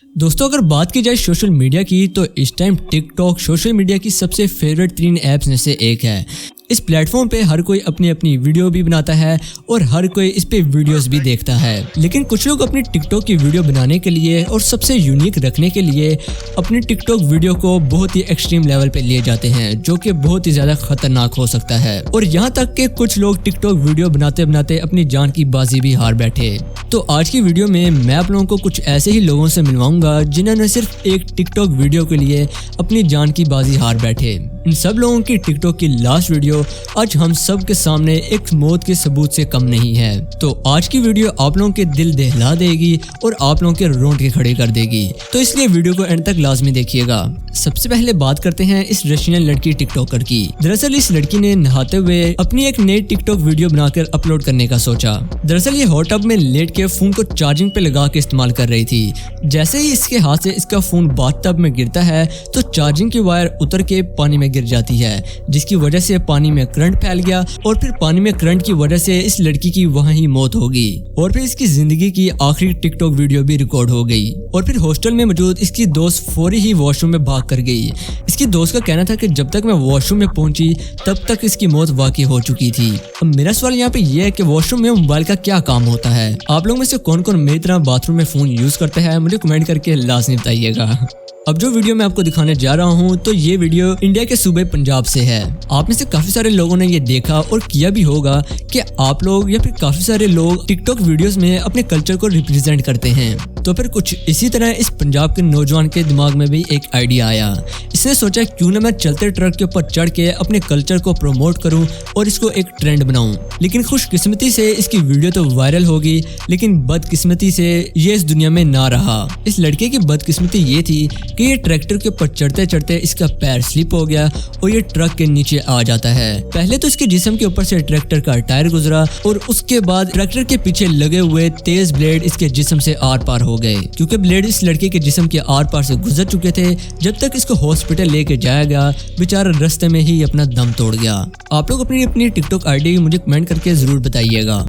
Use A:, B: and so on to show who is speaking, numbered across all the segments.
A: दोस्तों अगर बात की जाए सोशल मीडिया की तो इस time tick tock social media की सबसे फेवरेट 3 ऐप्स में से एक है। इस प्लेटफॉर्म पे हर कोई अपनी अपनी वीडियो भी बनाता है और हर कोई इस पे वीडियोस भी देखता है, लेकिन कुछ लोग अपनी टिकटॉक की वीडियो बनाने के लिए और सबसे यूनिक रखने के लिए अपनी टिकटॉक वीडियो को बहुत ही एक्सट्रीम लेवल पे ले जाते हैं, जो कि बहुत ही ज्यादा खतरनाक हो सकता है। और यहाँ तक कि कुछ लोग टिकटॉक वीडियो बनाते बनाते अपनी जान की बाजी भी हार बैठे। तो आज की वीडियो में मैं आप लोगों को कुछ ऐसे ही लोगों से मिलवाऊंगा जिन्होंने सिर्फ एक टिकटॉक वीडियो के लिए अपनी जान की बाजी हार बैठे। इन सब लोगों की टिकटॉक की लास्ट वीडियो आज हम सब के सामने एक मौत के सबूत से कम नहीं है। तो आज की वीडियो आप लोगों के दिल दहला देगी और आप लोगों के रोंगटे खड़े कर देगी, तो इसलिए वीडियो को एंड तक लाजमी देखिएगा। सबसे पहले बात करते हैं इस रशियन लड़की टिकटॉकर की। दरअसल इस लड़की ने नहाते हुए अपनी एक नई टिकटॉक वीडियो बनाकर अपलोड करने का सोचा। दरअसल ये हॉट टब में लेट के फोन को चार्जिंग पे लगा के इस्तेमाल कर रही थी। जैसे ही इसके हाथ से इसका फोन बाथटब में गिरता है तो चार्जिंग की वायर उतर के पानी में गिर जाती है, जिसकी वजह से पानी में करंट फैल गया और फिर पानी में करंट की वजह से इस लड़की की वहाँ ही मौत हो गई और फिर इसकी जिंदगी की आखिरी टिकटॉक वीडियो भी रिकॉर्ड हो गई। और फिर हॉस्टल में मौजूद इसकी दोस्त फौरी ही वॉशरूम में भाग कर गई। इसकी दोस्त का कहना था कि जब तक मैं वॉशरूम में पहुंची तब तक इसकी मौत वाकई हो चुकी थी। अब मेरा सवाल यहाँ पे ये है कि वॉशरूम में मोबाइल का क्या काम होता है? आप लोग में से कौन कौन मेरी तरह बाथरूम में फोन यूज करता है मुझे कमेंट करके लाजमी बताइएगा। अब जो वीडियो मैं आपको दिखाने जा रहा हूँ तो ये वीडियो इंडिया के सूबे पंजाब से है। आप में से काफी सारे लोगों ने ये देखा और किया भी होगा कि आप लोग या फिर काफी सारे लोग टिकटॉक वीडियोस में अपने कल्चर को रिप्रेजेंट करते हैं। तो फिर कुछ इसी तरह इस पंजाब के नौजवान के दिमाग में भी एक आइडिया आया। इसने सोचा क्यों ना मैं चलते ट्रक के ऊपर चढ़ के अपने कल्चर को प्रमोट करूं और इसको एक ट्रेंड बनाऊं। लेकिन खुशकिस्मती से इसकी वीडियो तो वायरल होगी, लेकिन बदकिस्मती से ये इस दुनिया में ना रहा। इस लड़के की बदकिस्मती ये थी कि ये ट्रैक्टर के ऊपर चढ़ते चढ़ते इसका पैर स्लिप हो गया और ये ट्रक के नीचे आ जाता है। पहले तो इसके जिस्म के ऊपर से ट्रैक्टर का टायर गुजरा और उसके बाद ट्रैक्टर के पीछे लगे हुए तेज ब्लेड इसके जिस्म से आर पार हो गए, क्योंकि ब्लेड इस लड़के के जिस्म के आर पार से गुजर चुके थे। जब तक इसको हॉस्पिटल लेके जाया गया, बेचारा रास्ते में ही अपना दम तोड़ गया। आप लोग अपनी अपनी टिकटॉक आईडी मुझे कमेंट करके जरूर बताइएगा।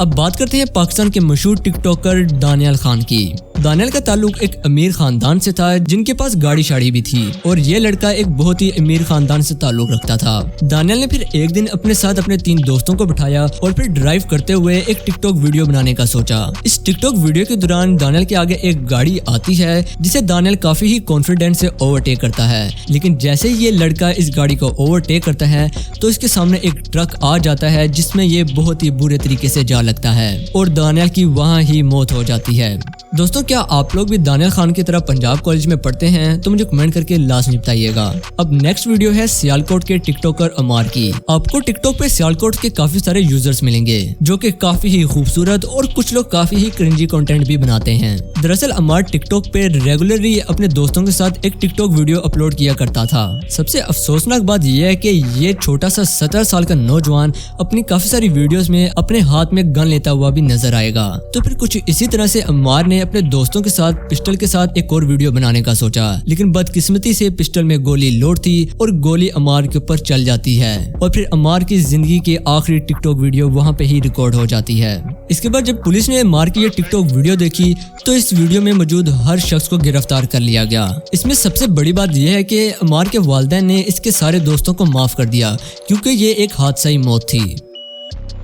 A: अब बात करते हैं पाकिस्तान के मशहूर टिकटॉकर दानियाल खान की। दानियाल का ताल्लुक एक अमीर खानदान से था जिनके पास गाड़ी शाड़ी भी थी और ये लड़का एक बहुत ही अमीर खानदान से ताल्लुक रखता था। दानियाल ने फिर एक दिन अपने साथ अपने 3 दोस्तों को बिठाया और फिर ड्राइव करते हुए एक टिकटॉक वीडियो बनाने का सोचा। इस टिकटॉक वीडियो के दौरान दानियाल के आगे एक गाड़ी आती है जिसे दानियाल काफी ही कॉन्फिडेंस से ओवरटेक करता है, लेकिन जैसे ही ये लड़का इस गाड़ी को ओवरटेक करता है तो इसके सामने एक ट्रक आ जाता है जिसमें ये बहुत ही बुरे तरीके से जा लगता है और दानियाल की वहाँ ही मौत हो जाती है। दोस्तों क्या आप लोग भी दानियाल खान की तरह पंजाब कॉलेज में पढ़ते हैं? तो मुझे कमेंट करके लाजमी बताइएगा। अब नेक्स्ट वीडियो है सियालकोट के टिकटॉकर अमार की। आपको टिकटॉक पे सियालकोट के काफी सारे यूजर्स मिलेंगे जो कि काफी ही खूबसूरत और कुछ लोग काफी ही क्रिंजी कंटेंट भी बनाते हैं। दरअसल अमार टिकटॉक पे रेगुलरली अपने दोस्तों के साथ एक टिकटॉक वीडियो अपलोड किया करता था। सबसे अफसोसनाक बात यह है कि ये छोटा सा 17 साल का नौजवान अपनी काफी सारी वीडियोस में अपने हाथ में गन लेता हुआ भी नजर आएगा। तो फिर कुछ इसी तरह से अमार ने अपने दोस्तों के साथ पिस्टल के साथ एक और वीडियो बनाने का सोचा, लेकिन बदकिस्मती से पिस्टल में गोली लोड थी और गोली अमार के ऊपर चल जाती है और फिर अमार की जिंदगी की आखिरी टिकटॉक वीडियो वहां पे ही रिकॉर्ड हो जाती है। इसके बाद जब पुलिस ने अमार की ये टिकटॉक वीडियो देखी तो इस वीडियो में मौजूद हर शख्स को गिरफ्तार कर लिया गया। इसमें सबसे बड़ी बात यह है कि अमार के वालिदैन ने इसके सारे दोस्तों को माफ कर दिया क्योंकि ये एक हादसाई मौत थी।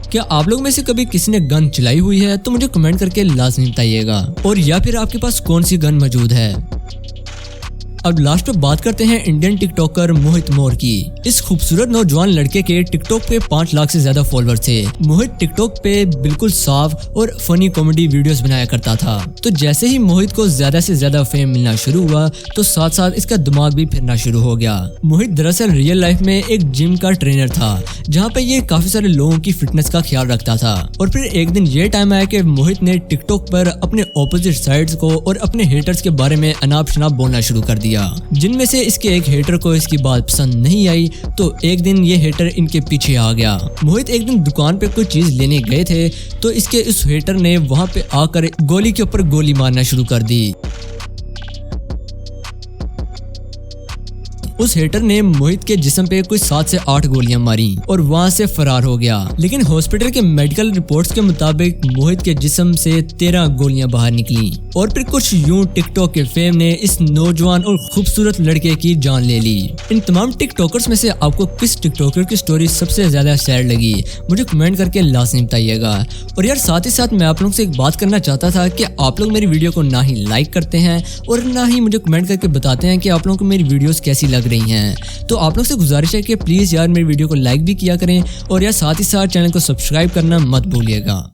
A: क्या आप लोग में से कभी किसी ने गन चलाई हुई है? तो मुझे कमेंट करके लाजमी बताइएगा, और या फिर आपके पास कौन सी गन मौजूद है। अब लास्ट में बात करते हैं इंडियन टिकटॉकर मोहित मोर की। इस खूबसूरत नौजवान लड़के के टिकटॉक पे 5 लाख से ज्यादा फॉलोअर थे। मोहित टिकटॉक पे बिल्कुल साफ और फनी कॉमेडी वीडियोस बनाया करता था। तो जैसे ही मोहित को ज्यादा से ज्यादा फेम मिलना शुरू हुआ तो साथ साथ इसका दिमाग भी फिरना शुरू हो गया। मोहित दरअसल रियल लाइफ में एक जिम का ट्रेनर था जहाँ पे ये काफी सारे लोगों की फिटनेस का ख्याल रखता था। और फिर एक दिन ये टाइम आया कि मोहित ने टिकटॉक पर अपने ऑपोजिट साइड्स को और अपने हेटर्स के बारे में अनाप शनाप बोलना शुरू कर दिया, जिनमें से इसके एक हेटर को इसकी बात पसंद नहीं आई। तो एक दिन ये हेटर इनके पीछे आ गया। मोहित एक दिन दुकान पे कोई चीज लेने गए थे तो इसके इस हेटर ने वहां पे आकर गोली के ऊपर गोली मारना शुरू कर दी। उस हेटर ने मोहित के जिस्म पे कुछ 7 से 8 गोलियां मारी और वहां से फरार हो गया। लेकिन हॉस्पिटल के मेडिकल रिपोर्ट्स के मुताबिक मोहित के जिस्म से 13 गोलियां बाहर निकली और फिर कुछ यूं टिकटॉक के फेम ने इस नौजवान और खूबसूरत लड़के की जान ले ली। इन तमाम टिकटॉकर्स में से आपको किस टिकटॉकर की स्टोरी सबसे ज्यादा सैड लगी, मुझे कमेंट करके लाजमी बताइएगा। और यार साथ ही साथ मैं आप लोगों से एक बात करना चाहता था कि आप लोग मेरी वीडियो को ना ही लाइक करते हैं और ना ही मुझे कमेंट करके बताते हैं कि आप लोगों को मेरी वीडियोस कैसी लग रही हैं। तो आप लोग से गुजारिश है कि प्लीज़ यार मेरी वीडियो को लाइक भी किया करें और यार साथ ही साथ चैनल को सब्सक्राइब करना मत भूलिएगा।